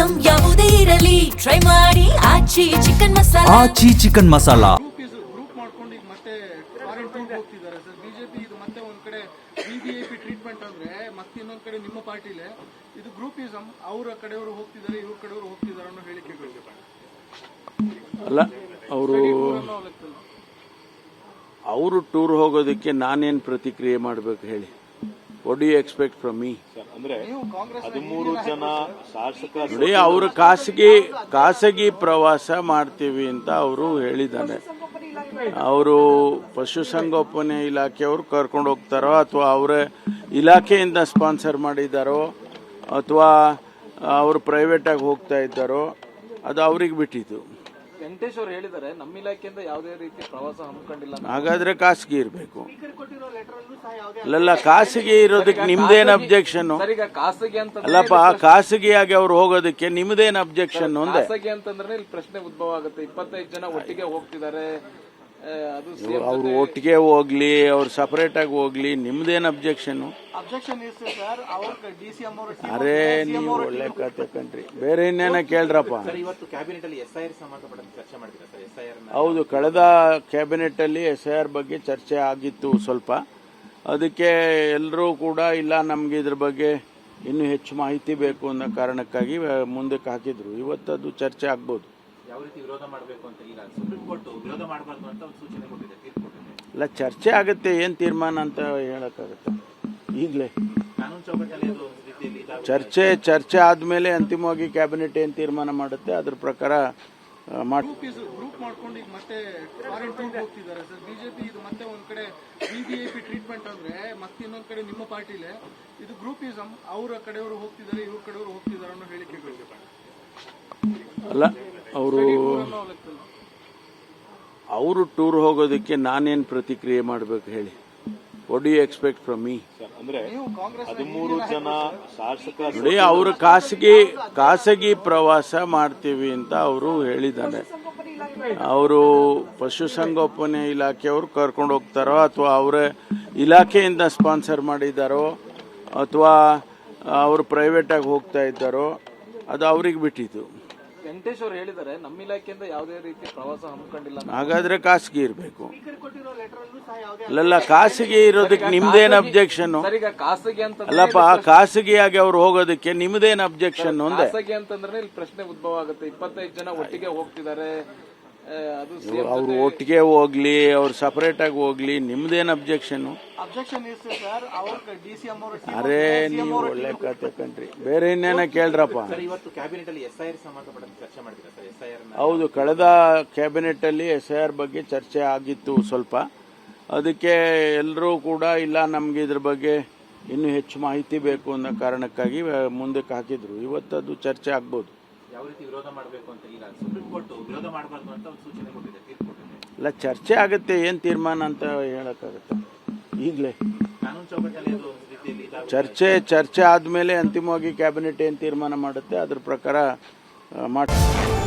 Item ಯಾವುದೇ ಇರಲಿ try ಮಾಡಿ ಆಚಿ ಚಿಕನ್ ಮಸಾಲಾ. ಆಚಿ ಚಿಕನ್ ಮಸಾಲಾ ಗ್ರೂಪ್ ಮಾಡ್ಕೊಂಡು ಈಗ ಮತ್ತೆ ಫಾರಿನ್ ಟೂರ್ ಹೋಗ್ತಿದ್ದಾರೆ ಸರ್. ಬಿಜೆಪಿ ಇದು ಮತ್ತೆ ಒಂದ್ ಕಡೆ ವಿವಿಐಪಿ ಟ್ರೀಟ್ಮೆಂಟ್ ಅಂದ್ರೆ ಮತ್ತೆ ಇನ್ನೊಂದ್ ಕಡೆ ನಿಮ್ಮ ಪಾರ್ಟಿಲೇ ಇದು ಗ್ರೂಪಿಸಂ. ಅವರ ಕಡೆಯವರು ಹೋಗ್ತಿದ್ದಾರೆ, ಇವ್ರ ಕಡೆಯವರು ಹೋಗ್ತಿದ್ದಾರೆ ಅನ್ನೋ ಹೇಳಿಕೆಗಳು ಅಲ್ಲ. ಅವರು ಟೂರ್ ಹೋಗೋದಕ್ಕೆ ನಾನೇನು ಪ್ರತಿಕ್ರಿಯೆ ಮಾಡಬೇಕು ಹೇಳಿ? What do you expect from me? ಅಂದ್ರೆ 13 ಜನ ಶಾಸಕರು ನೋಡಿ, ಅವರು ಖಾಸಗಿ ಪ್ರವಾಸ ಮಾಡ್ತೀವಿ ಅಂತ ಅವರು ಹೇಳಿದ್ದಾರೆ. ಅವರು ಪಶುಸಂಗೋಪನೆ ಇಲಾಖೆಯವರು ಕರ್ಕೊಂಡು ಹೋಗ್ತಾರೋ ಅಥವಾ ಅವರ ಇಲಾಖೆಯಿಂದ ಸ್ಪಾನ್ಸರ್ ಮಾಡಿದ್ದಾರೋ ಅಥವಾ ಅವರು ಪ್ರೈವೇಟಾಗಿ ಹೋಗ್ತಾ ಇದ್ದಾರೋ ಅದು ಅವ್ರಿಗೆ ಬಿಟ್ಟಿದ್ದು. ವೆಂಕಟೇಶ್ ಅವರು ಹೇಳಿದ್ದಾರೆ ನಮ್ಮ ಇಲಾಖೆಯಿಂದ ಯಾವುದೇ ರೀತಿ ಪ್ರವಾಸ ಹಮ್ಮಿಕೊಂಡಿಲ್ಲ. ಹಾಗಾದ್ರೆ ಖಾಸಗಿ ಇರಬೇಕು. ಅಲ್ಲ, ಖಾಸಗಿ ಇರೋದಕ್ಕೆ ನಿಮ್ದೇನು ಅಬ್ಜೆಕ್ಷನ್? ಖಾಸಗಿ ಅಂತ ಅಲ್ಲಪ್ಪ, ಖಾಸಗಿಯಾಗಿ ಅವ್ರು ಹೋಗೋದಕ್ಕೆ ನಿಮ್ದೇನು ಅಬ್ಜೆಕ್ಷನ್? ಒಂದೇ ಖಾಸಗಿ ಅಂತಂದ್ರೆ ಇಲ್ಲಿ ಪ್ರಶ್ನೆ ಉದ್ಭವ ಆಗುತ್ತೆ. 25 ಜನ ಒಟ್ಟಿಗೆ ಹೋಗ್ತಿದ್ದಾರೆ, ಅದು ಅವ್ರು ಒಟ್ಟಿಗೆ ಹೋಗ್ಲಿ, ಅವ್ರು ಸಪರೇಟ್ ಆಗಿ ಹೋಗ್ಲಿ, ನಿಮ್ದೇನು ಅಬ್ಜೆಕ್ಷನ್? ಅರೇ, ನೀವು ಒಳ್ಳೆ ಕತೆ ಕಣ್ರಿ. ಬೇರೆ ಇನ್ನೇನ ಕೇಳ್ರಪ್ಪ. ಇವತ್ತು ಕ್ಯಾಬಿನೆಟ್ ಅಲ್ಲಿ SIR ಸಂಬಂಧಪಟ್ಟಂತೆ ಚರ್ಚೆ ಮಾಡಿದ್ರೆ ಸರ್. SIR ಹೌದು, ಕಳೆದ ಕ್ಯಾಬಿನೆಟ್ ಅಲ್ಲಿ SIR ಬಗ್ಗೆ ಚರ್ಚೆ ಆಗಿತ್ತು ಸ್ವಲ್ಪ. ಅದಕ್ಕೆ ಎಲ್ಲರೂ ಕೂಡ ಇಲ್ಲ, ನಮ್ಗೆ ಇದ್ರ ಬಗ್ಗೆ ಇನ್ನೂ ಹೆಚ್ಚು ಮಾಹಿತಿ ಬೇಕು ಅನ್ನೋ ಕಾರಣಕ್ಕಾಗಿ ಮುಂದಕ್ಕೆ ಹಾಕಿದ್ರು. ಇವತ್ತು ಅದು ಚರ್ಚೆ ಆಗ್ಬೋದು. ಯಾವ ರೀತಿ ವಿರೋಧ ಮಾಡಬೇಕು ಅಂತ ಈಗ ಸುಪ್ರೀಂ ಕೋರ್ಟ್ ವಿರೋಧ ಮಾಡಬಾರ್ದು ಅಂತ ಒಂದು ಸೂಚನೆ ಕೊಟ್ಟಿದೆ, ತೀರ್ಪು ಕೊಟ್ಟಿದೆ. ಇಲ್ಲ, ಚರ್ಚೆ ಆಗುತ್ತೆ. ಏನು ತೀರ್ಮಾನ ಅಂತ ಹೇಳಕ್ಕಾಗುತ್ತೆ ಈಗಲೇ? ಕಾನೂನು ಚೌಕಟ್ಟಲ್ಲಿ ಅದು ರೀತಿಯಲ್ಲಿ ಚರ್ಚೆ ಆದ್ಮೇಲೆ ಅಂತಿಮವಾಗಿ ಕ್ಯಾಬಿನೆಟ್ ಏನ್ ತೀರ್ಮಾನ ಮಾಡುತ್ತೆ ಅದ್ರ ಪ್ರಕಾರ ಗ್ರೂಪ್ ಮಾಡ್ಕೊಂಡು ಈಗ ಮತ್ತೆ ಫಾರಿನ್ ಟೂರ್ ಹೋಗ್ತಿದ್ದಾರೆ ಸರ್. ಬಿಜೆಪಿ ಇದು ಮತ್ತೆ ಒಂದ್ ಕಡೆ ವಿವಿಐಪಿ ಟ್ರೀಟ್ಮೆಂಟ್ ಅಂದ್ರೆ ಮತ್ತೆ ಇನ್ನೊಂದ್ ಕಡೆ ನಿಮ್ಮ ಪಾರ್ಟಿಲೇ ಇದು ಗ್ರೂಪಿಸಂ. ಅವರ ಕಡೆಯವರು ಹೋಗ್ತಿದ್ದಾರೆ, ಇವ್ರ ಕಡೆಯವರು ಹೋಗ್ತಿದ್ದಾರೆ ಅನ್ನೋ ಹೇಳಿಕೆಗಳು. ಅಲ್ಲ, ಅವರು ಟೂರ್ ಹೋಗೋದಕ್ಕೆ ನಾನೇನು ಪ್ರತಿಕ್ರಿಯೆ ಮಾಡಬೇಕು ಹೇಳಿ? What do you expect from me? ಅಂದ್ರೆ 13 ಜನ ಶಾಸಕರು ನೋಡಿ, ಅವರು ಖಾಸಗಿ ಪ್ರವಾಸ ಮಾಡ್ತೀವಿ ಅಂತ ಅವರು ಹೇಳಿದ್ದಾರೆ. ಅವರು ಪಶುಸಂಗೋಪನೆ ಇಲಾಖೆಯವರು ಕರ್ಕೊಂಡು ಹೋಗ್ತಾರೋ ಅಥವಾ ಅವರ ಇಲಾಖೆಯಿಂದ ಸ್ಪಾನ್ಸರ್ ಮಾಡಿದ್ದಾರೋ ಅಥವಾ ಅವರು ಪ್ರೈವೇಟಾಗಿ ಹೋಗ್ತಾ ಇದ್ದಾರೋ ಅದು ಅವ್ರಿಗೆ ಬಿಟ್ಟಿದ್ದು. ವೆಂಕಟೇಶ್ ಅವರು ಹೇಳಿದ್ದಾರೆ ನಮ್ಮ ಇಲಾಖೆಯಿಂದ ಯಾವುದೇ ರೀತಿ ಪ್ರವಾಸ ಹಮ್ಮಿಕೊಂಡಿಲ್ಲ. ಹಾಗಾದ್ರೆ ಖಾಸಗಿ ಇರಬೇಕು. ಅಲ್ಲ, ಖಾಸಗಿ ಇರೋದಕ್ಕೆ ನಿಮ್ದೇನು ಅಬ್ಜೆಕ್ಷನ್? ಖಾಸಗಿ ಅಂತ ಅಲ್ಲಪ್ಪ, ಖಾಸಗಿಯಾಗಿ ಅವ್ರು ಹೋಗೋದಕ್ಕೆ ನಿಮ್ದೇನು ಅಬ್ಜೆಕ್ಷನ್? ಒಂದೇ ಖಾಸಗಿ ಅಂತಂದ್ರೆ ಇಲ್ಲಿ ಪ್ರಶ್ನೆ ಉದ್ಭವ ಆಗುತ್ತೆ. 25 ಜನ ಒಟ್ಟಿಗೆ ಹೋಗ್ತಿದ್ದಾರೆ, ಅದು ಅವ್ರು ಒಟ್ಟಿಗೆ ಹೋಗ್ಲಿ, ಅವ್ರು ಸಪರೇಟ್ ಆಗಿ ಹೋಗ್ಲಿ, ನಿಮ್ದೇನು ಅಬ್ಜೆಕ್ಷನ್? ಅರೇ, ನೀವು ಒಳ್ಳೆ ಕತೆ ಕಣ್ರಿ. ಬೇರೆ ಇನ್ನೇನ ಕೇಳ್ರಪ್ಪ. ಇವತ್ತು ಕ್ಯಾಬಿನೆಟ್ ಅಲ್ಲಿ SIR ಸಂಬಂಧಪಟ್ಟಂತೆ ಚರ್ಚೆ ಮಾಡಿದ್ರೆ ಸರ್. SIR ಹೌದು, ಕಳೆದ ಕ್ಯಾಬಿನೆಟ್ ಅಲ್ಲಿ SIR ಬಗ್ಗೆ ಚರ್ಚೆ ಆಗಿತ್ತು ಸ್ವಲ್ಪ. ಅದಕ್ಕೆ ಎಲ್ಲರೂ ಕೂಡ ಇಲ್ಲ, ನಮ್ಗೆ ಇದ್ರ ಬಗ್ಗೆ ಇನ್ನೂ ಹೆಚ್ಚು ಮಾಹಿತಿ ಬೇಕು ಅನ್ನೋ ಕಾರಣಕ್ಕಾಗಿ ಮುಂದಕ್ಕೆ ಹಾಕಿದ್ರು. ಇವತ್ತು ಅದು ಚರ್ಚೆ ಆಗ್ಬೋದು. ಯಾವ ರೀತಿ ವಿರೋಧ ಮಾಡಬೇಕು ಅಂತ ಈಗ ಸುಪ್ರೀಂ ಕೋರ್ಟ್ ವಿರೋಧ ಮಾಡಬಾರ್ದು ಅಂತ ಒಂದು ಸೂಚನೆ ಕೊಟ್ಟಿದೆ, ತೀರ್ಪು ಕೊಟ್ಟಿದೆ. ಇಲ್ಲ, ಚರ್ಚೆ ಆಗುತ್ತೆ. ಏನು ತೀರ್ಮಾನ ಅಂತ ಹೇಳಕ್ಕಾಗುತ್ತೆ ಈಗಲೇ? ಕಾನೂನು ಚೌಕಟ್ಟಲ್ಲಿ ಅದು ರೀತಿಯಲ್ಲಿ ಚರ್ಚೆ ಆದ್ಮೇಲೆ ಅಂತಿಮವಾಗಿ ಕ್ಯಾಬಿನೆಟ್ ಏನ್ ತೀರ್ಮಾನ ಮಾಡುತ್ತೆ ಅದ್ರ ಪ್ರಕಾರ ಮಾಡ್ತಾರೆ.